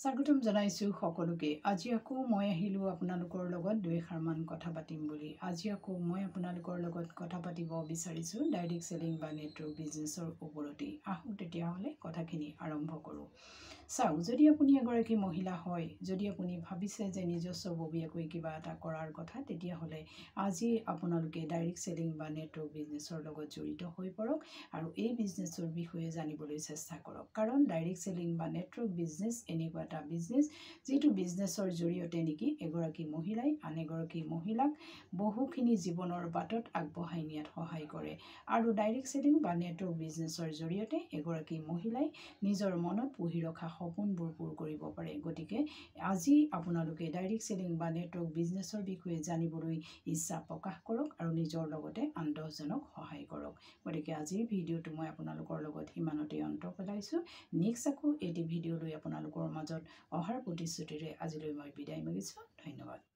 স্বাগতম জনাইছো সকলোকে। আজি আকৌ মই আহিলো আপোনালোকৰ লগত দুইষাৰমান কথা পাতিম বুলি। আজি আকৌ মই আপোনালোকৰ লগত কথা পাতিব বিচাৰিছো ডাইৰেক্ট সেলিং বা নেটৱৰ্ক বিজনেছৰ ওপৰতে। আহক তেতিয়াহ'লে কথাখিনি আৰম্ভ কৰোঁ। চাওক, যদি আপুনি এগৰাকী মহিলা হয়, যদি আপুনি ভাবিছে যে নিজস্বববীয়াকৈ কিবা এটা কৰাৰ কথা, তেতিয়াহ'লে আজি আপোনালোকে ডাইৰেক্ট সেলিং বা নেটৱৰ্ক বিজনেছৰ লগত জড়িত হৈ পৰক আৰু এই বিজনেছৰ বিষয়ে জানিবলৈ চেষ্টা কৰক। কাৰণ ডাইৰেক্ট সেলিং বা নেটৱৰ্ক বিজনেছ এনেকুৱা এটা বিজনেছ যিটো বিজনেছৰ জৰিয়তে নেকি এগৰাকী মহিলাই আন এগৰাকী মহিলাক বহুখিনি জীৱনৰ বাটত আগবঢ়াই নিয়াত সহায় কৰে। আৰু ডাইৰেক্ট সেলিং বা নেটৱৰ্ক বিজনেছৰ জৰিয়তে এগৰাকী মহিলাই নিজৰ মনত পুহি ৰখা সপোনবোৰ পূৰ কৰিব পাৰে। গতিকে আজি আপোনালোকে ডাইৰেক্ট সেলিং বা নেটৱৰ্ক বিজনেছৰ বিষয়ে জানিবলৈ ইচ্ছা প্ৰকাশ কৰক আৰু নিজৰ লগতে আন 10জনক সহায় কৰক। গতিকে আজিৰ ভিডিঅ'টো মই আপোনালোকৰ লগত ইমানতে অন্ত পেলাইছোঁ। নেক্সট আকৌ এটি ভিডিঅ' লৈ আপোনালোকৰ মাজত অহাৰ প্ৰতিশ্ৰুতিৰে আজিলৈ মই বিদায় মাগিছোঁ। ধন্যবাদ।